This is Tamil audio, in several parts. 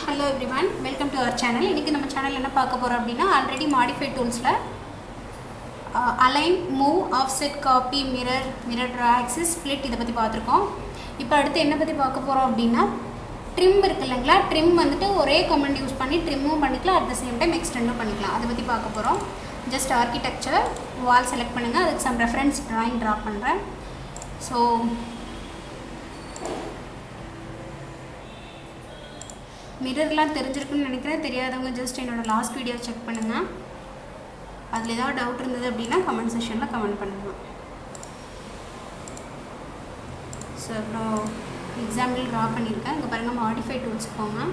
Hello everyone, welcome to our channel. இன்னைக்கு நம்ம சேனல்ல என்ன பார்க்க போறோம் அப்படினா ஆல்ரெடி மாடிஃபைட் டூல்ஸ்ல align, move, offset, copy, mirror, draw axis, split இத பத்தி பார்த்திருக்கோம். இப்போ அடுத்து என்ன பத்தி பார்க்க போறோம் அப்படினா trim இருக்குல்லங்களா, trim வந்துட்டு ஒரே கமாண்ட் யூஸ் பண்ணி trimமும் பண்ணிக்கலாம், at the same time extendவும் பண்ணிக்கலாம். அத பத்தி பார்க்க போறோம். Just architecture wall select பண்ணுங்க. அதுக்கு some reference drawing draw பண்றேன். So மிரர்லாம் தெரிஞ்சிருக்குன்னு நினைக்கிறேன். தெரியாதவங்க ஜஸ்ட் என்னோட லாஸ்ட் வீடியோ செக் பண்ணுங்க. அதில் ஏதாவது டவுட் இருந்தது அப்படின்னா கமெண்ட் செக்ஷனில் கமெண்ட் பண்ணுங்க. ஸோ அப்புறம் எக்ஸாம்பிள் ட்ரா பண்ணியிருக்கேன். இங்கே பாருங்கள், மாடிஃபை டூல்ஸ் போங்க,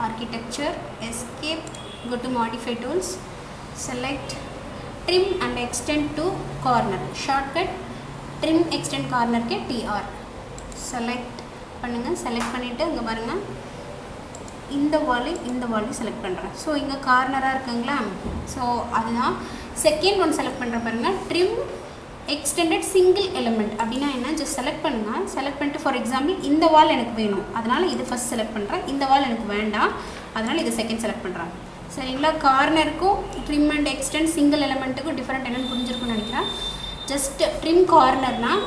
architecture, escape, go to modify tools, select trim and extend to corner, shortcut trim extend கார்னருக்கு டிஆர் செலக்ட் பண்ணுங்கள். செலக்ட் பண்ணிவிட்டு இங்கே பாருங்கள், இந்த வால்யூ செலக்ட் பண்ணுறேன். ஸோ இங்கே கார்னராக இருக்குங்களா, ஸோ அதுதான் செகண்ட் ஒன் செலக்ட் பண்ணுற பாருங்கள், ட்ரிம் எக்ஸ்டெண்டட் சிங்கிள் எலிமெண்ட் அப்படின்னா என்ன, ஜஸ்ட் செலக்ட் பண்ணுங்கள். செலக்ட் பண்ணிட்டு ஃபார் எக்ஸாம்பிள் இந்த வால் எனக்கு வேணும், அதனால் இது ஃபஸ்ட் செலக்ட் பண்ணுறேன். இந்த வால் எனக்கு வேண்டாம், அதனால் இது செகண்ட் செலக்ட் பண்ணுறேன். சரிங்களா, கார்னருக்கும் ட்ரிம் அண்ட் எக்ஸ்டெண்ட் சிங்கிள் எலிமெண்ட்டுக்கும் டிஃப்ரெண்ட் என்னென்னு புரிஞ்சிருக்குன்னு நினைக்கிறேன். ஜஸ்ட் ட்ரிம் கார்னர்னால்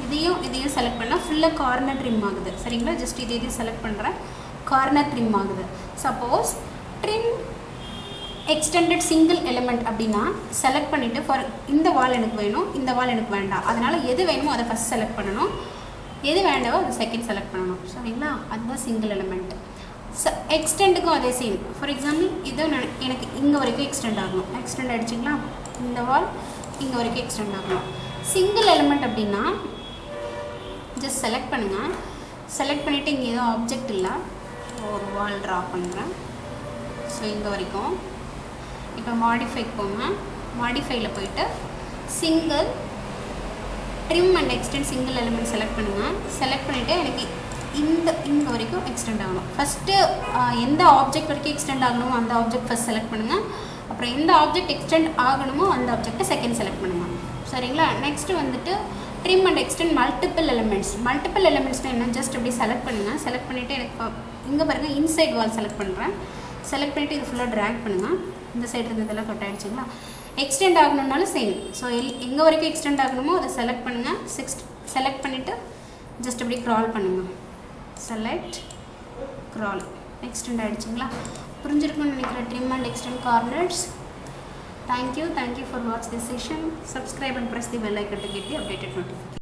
இதையும் செலக்ட் பண்ணால் ஃபுல்லாக கார்னர் ட்ரிம் ஆகுது. சரிங்களா, ஜஸ்ட் இதையும் செலக்ட் பண்ணுறேன், கார்னர் ட்ரிம் ஆகுது. Suppose trim extended single element அப்படின்னா செலக்ட் பண்ணிவிட்டு ஃபார் இந்த வால் எனக்கு வேணும், இந்த வால் எனக்கு வேண்டாம், அதனால் எது வேணுமோ அதை ஃபஸ்ட் செலக்ட் பண்ணணும், எது வேண்டாவோ அதை செகண்ட் செலக்ட் பண்ணணும். சரிங்களா, அதுதான் சிங்கிள் எலிமெண்ட். எக்ஸ்டெண்டுக்கும் அதே சேம். ஃபார் எக்ஸாம்பிள் இதை எனக்கு இங்கே வரைக்கும் எக்ஸ்டெண்ட் ஆகணும், எக்ஸ்டெண்ட் ஆகிடுச்சிங்களா, இந்த வால் இங்கே வரைக்கும் எக்ஸ்டெண்ட் ஆகணும். சிங்கிள் எலிமெண்ட் அப்படின்னா ஜஸ்ட் செலக்ட் பண்ணுங்கள். செலக்ட் பண்ணிவிட்டு இங்கே எதுவும் ஆப்ஜெக்ட் இல்லை, ஒரு வால் ட்ரா பண்ணுறேன். ஸோ இங்கே வரைக்கும். இப்போ மாடிஃபைக்கு போங்க, மாடிஃபைல போயிட்டு single trim and extend single element select பண்ணுங்கள். செலக்ட் பண்ணிவிட்டு எனக்கு இங்கே வரைக்கும் எக்ஸ்டெண்ட் ஆகணும். ஃபஸ்ட்டு எந்த ஆப்ஜெக்ட் வரைக்கும் எக்ஸ்டெண்ட் ஆகணுமோ அந்த ஆப்ஜெக்ட் ஃபஸ்ட் செலக்ட் பண்ணுங்கள். அப்புறம் எந்த ஆப்ஜெக்ட் எக்ஸ்டெண்ட் ஆகணுமோ அந்த ஆப்ஜெக்ட்டை செகண்ட் செலக்ட் பண்ணுங்கள். சரிங்களா, நெக்ஸ்ட்டு வந்துட்டு trim and extend multiple elements. Multiple எலிமெண்ட்ஸ்னால் என்ன, ஜஸ்ட் அப்படி செலக்ட் பண்ணுங்கள். செலக்ட் பண்ணிவிட்டு எனக்கு இங்கே பாருங்கள், இன்சைட் வால் செலக்ட் பண்ணுறேன். செலக்ட் பண்ணிவிட்டு இது ஃபுல்லாக ட்ராக் பண்ணுங்கள். இந்த சைடு இருந்ததெல்லாம் கட் ஆகிடுச்சிங்களா. எக்ஸ்டெண்ட் ஆகணுன்னாலும் சேம். ஸோ எங்கே வரைக்கும் எக்ஸ்டெண்ட் ஆகணுமோ அதை செலக்ட் பண்ணுங்கள். செலக்ட் பண்ணிவிட்டு ஜஸ்ட் அப்படி க்ரால் பண்ணுங்கள். செலக்ட் க்ரால், எக்ஸ்டெண்ட் ஆகிடுச்சிங்களா. புரிஞ்சிருக்குன்னு நினைக்கிறேன் trim and extend corners. Thank you for watching this session. Subscribe and press the bell icon to get the updated notification.